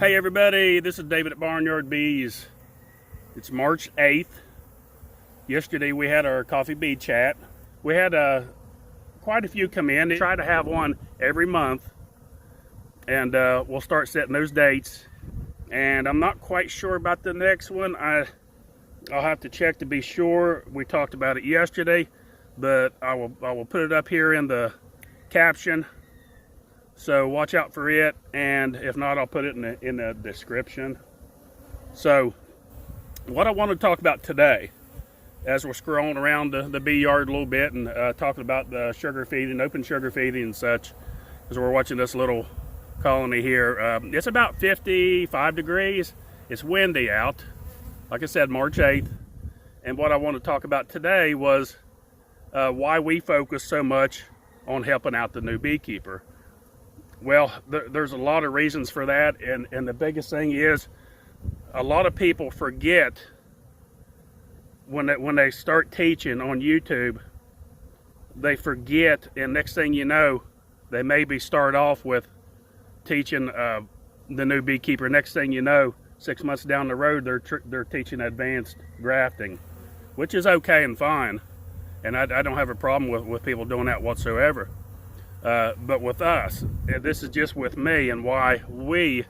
Hey everybody, this is David at Barnyard Bees. It's March 8th. Yesterday we had our coffee bee chat. We had quite a few come in. We try to have one every month, and we'll start setting those dates. And I'm not quite sure about the next one. I'll have to check to be sure. We talked about it yesterday, but I will put it up here in the caption. So watch out for it, and if not, I'll put it in the description. So what I want to talk about today, as we're scrolling around the bee yard a little bit and talking about the sugar feeding, open sugar feeding and such, as we're watching this little colony here. It's about 55 degrees. It's windy out. Like I said, March 8th. And what I want to talk about today was why we focus so much on helping out the new beekeeper. Well, there's a lot of reasons for that, and the biggest thing is a lot of people forget when they start teaching on YouTube, they forget, and next thing you know, they maybe start off with teaching the new beekeeper. Next thing you know, 6 months down the road, they're teaching advanced grafting, which is okay and fine, and I don't have a problem with people doing that whatsoever. But with us, and this is just with me, and why we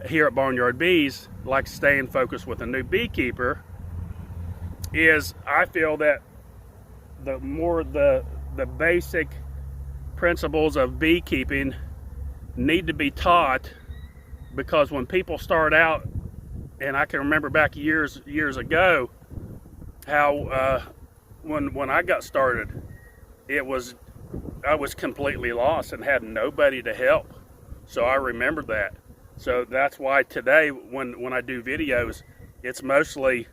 here at Barnyard Bees like staying focused with a new beekeeper, is I feel that the basic principles of beekeeping need to be taught, because when people start out, and I can remember back years ago how when I got started, I was completely lost and had nobody to help. So I remember that. So that's why today when I do videos, it's mostly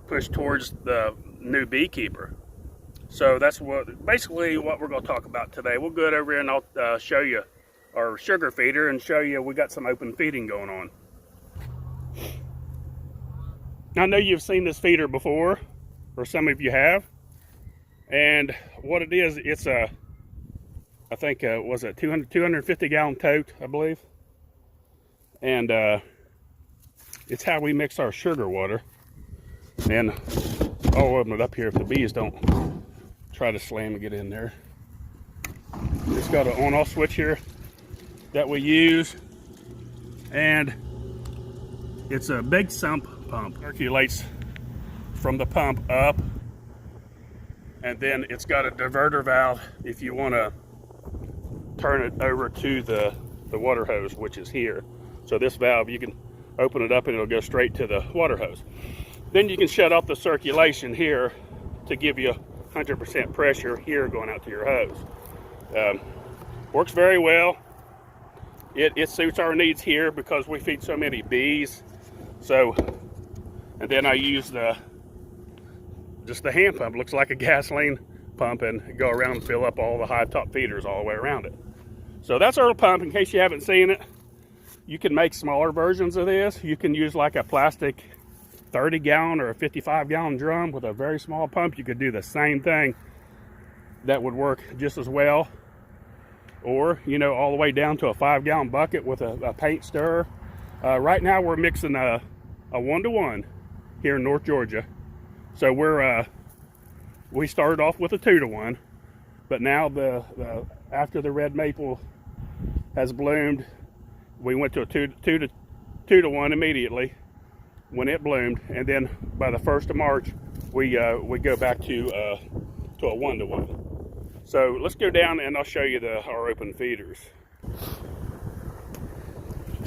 pushed towards the new beekeeper. So that's basically what we're going to talk about today. We'll go over here and I'll show you our sugar feeder and show you we got some open feeding going on. I know you've seen this feeder before, or some of you have. And what it is, it's I think was a 250 gallon tote, I believe. And it's how we mix our sugar water. And I'll open it up here if the bees don't try to slam and get in there. It's got an on-off switch here that we use. And it's a big sump pump. Circulates from the pump up. And then it's got a diverter valve if you want to turn it over to the water hose, which is here. So this valve, you can open it up and it'll go straight to the water hose. Then you can shut off the circulation here to give you 100% pressure here going out to your hose. Works very well. It suits our needs here because we feed so many bees. So, and then I use just the hand pump. Looks like a gasoline pump, and go around and fill up all the hive top feeders all the way around it. So that's our pump. In case you haven't seen it, you can make smaller versions of this. You can use like a plastic 30 gallon or a 55 gallon drum with a very small pump. You could do the same thing. That would work just as well. Or, you know, all the way down to a 5 gallon bucket with a paint stirrer. Right now we're mixing a 1-to-1 here in North Georgia. So we started off with a 2-to-1, but now after the red maple has bloomed, we went to a 2-to-1 immediately when it bloomed, and then by the 1st of March we go back to a 1-to-1. So let's go down and I'll show you our open feeders.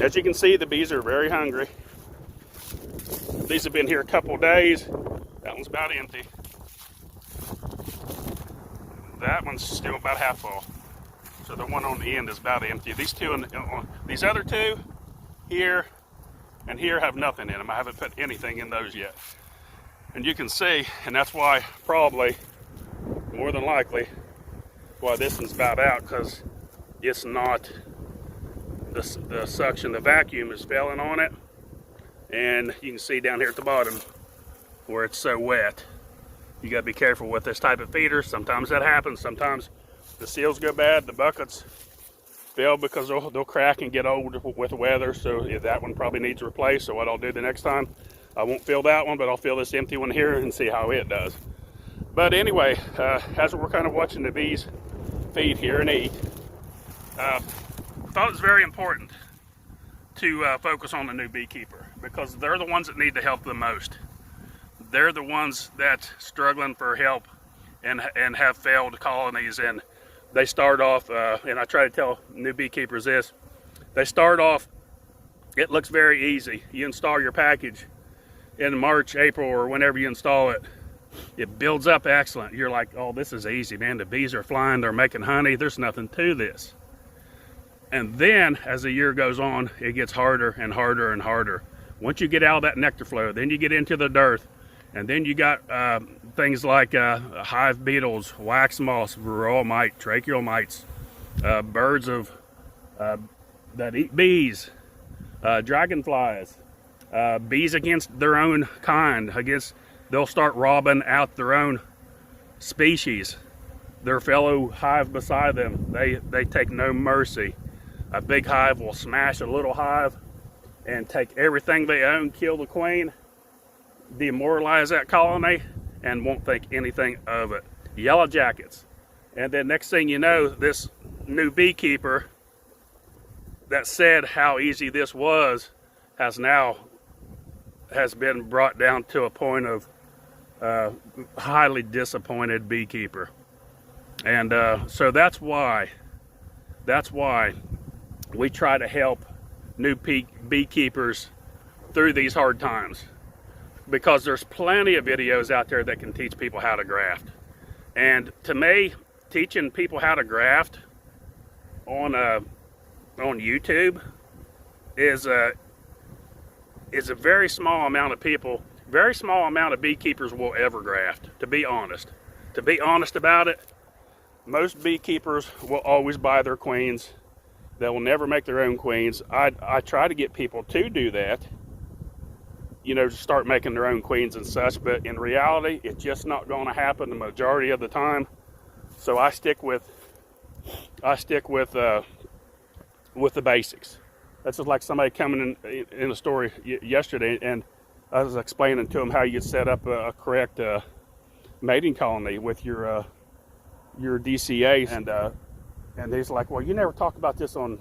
As you can see, the bees are very hungry. These have been here a couple days. That one's about empty. That one's still about half full. So the one on the end is about empty. These two, these other two here and here have nothing in them. I haven't put anything in those yet. And you can see, and that's why probably, more than likely, why this one's about out, because it's not, the suction, the vacuum is failing on it. And you can see down here at the bottom where it's so wet. You got to be careful with this type of feeder. Sometimes that happens. Sometimes the seals go bad, the buckets fill because they'll crack and get old with weather. So that one probably needs replaced. So what I'll do the next time, I won't fill that one, but I'll fill this empty one here and see how it does. But anyway, as we're kind of watching the bees feed here and eat, I thought it was very important to focus on the new beekeeper, because they're the ones that need the help the most. They're the ones that's struggling for help and have failed colonies, and they start off, and I try to tell new beekeepers this, they start off, it looks very easy. You install your package in March, April, or whenever you install it, it builds up excellent. You're like, oh, this is easy, man. The bees are flying, they're making honey, there's nothing to this. And then as the year goes on, it gets harder and harder and harder. Once you get out of that nectar flow, then you get into the dearth, and then you got things like hive beetles, wax moths, varroa mite, tracheal mites, birds that eat bees, dragonflies, bees against their own kind, they'll start robbing out their own species, their fellow hive beside them. They take no mercy. A big hive will smash a little hive and take everything they own, kill the queen, demoralize that colony, and won't think anything of it. Yellow jackets. And then next thing you know, this new beekeeper that said how easy this was has been brought down to a point of highly disappointed beekeeper. And so that's why we try to help new beekeepers through these hard times, because there's plenty of videos out there that can teach people how to graft. And to me, teaching people how to graft on YouTube is a very small amount of people, very small amount of beekeepers will ever graft, to be honest. To be honest about it, most beekeepers will always buy their queens. They will never make their own queens. I try to get people to do that, you know, to start making their own queens and such, but in reality, it's just not going to happen the majority of the time. So I stick with the basics. That's just like somebody coming in a story yesterday, and I was explaining to them how you set up a correct mating colony with your DCA, and he's like, well, you never talk about this on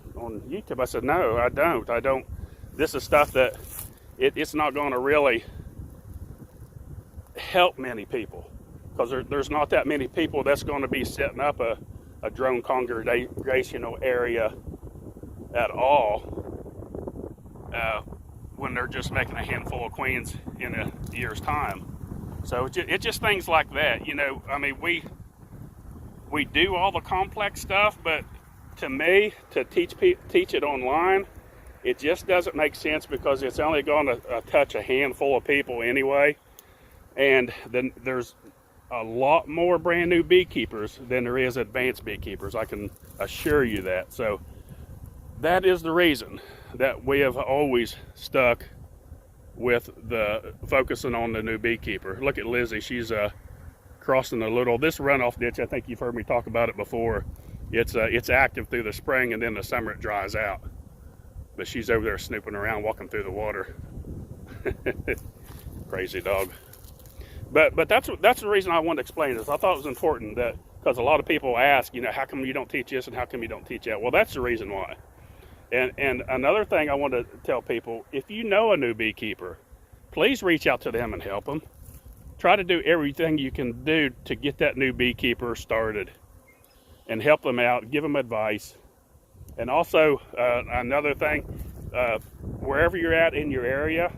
YouTube. I said, no, I don't. This is stuff that it's not going to really help many people, because there's not that many people that's going to be setting up a drone congregational area at all when they're just making a handful of queens in a year's time. So it's just things like that, you know. I mean, we do all the complex stuff, but to me, to teach it online, it just doesn't make sense, because it's only going to touch a handful of people anyway. And then there's a lot more brand new beekeepers than there is advanced beekeepers. I can assure you that. So that is the reason that we have always stuck with the focusing on the new beekeeper. Look at Lizzie. She's crossing this runoff ditch. I think you've heard me talk about it before. It's active through the spring, and then the summer it dries out. But she's over there snooping around, walking through the water. Crazy dog. But that's the reason I wanted to explain this. I thought it was important, that because a lot of people ask, you know, how come you don't teach this and how come you don't teach that? Well, that's the reason why. And another thing I want to tell people, if you know a new beekeeper, please reach out to them and help them. Try to do everything you can do to get that new beekeeper started and help them out, give them advice. And also, another thing, wherever you're at in your area,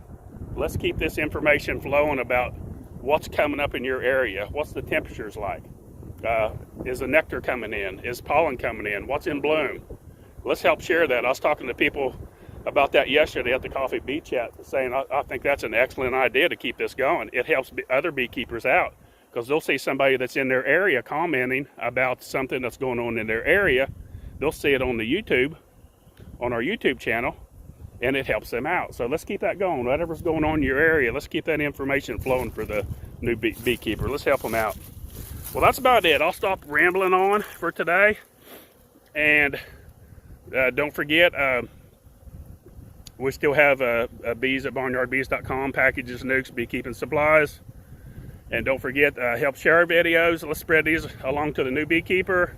let's keep this information flowing about what's coming up in your area. What's the temperatures like? Is the nectar coming in? Is pollen coming in? What's in bloom? Let's help share that. I was talking to people about that yesterday at the Coffee Bee Chat, saying I think that's an excellent idea to keep this going. It helps other beekeepers out, because they'll see somebody that's in their area commenting about something that's going on in their area. They'll see it on the YouTube, on our YouTube channel, and it helps them out. So let's keep that going. Whatever's going on in your area, let's keep that information flowing for the new beekeeper. Let's help them out. Well, that's about it. I'll stop rambling on for today, and Don't forget, we still have bees at barnyardbees.com, packages, nukes, beekeeping supplies. And don't forget, help share our videos. Let's spread these along to the new beekeeper.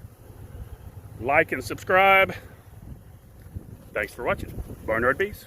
Like and subscribe. Thanks for watching. Barnyard Bees.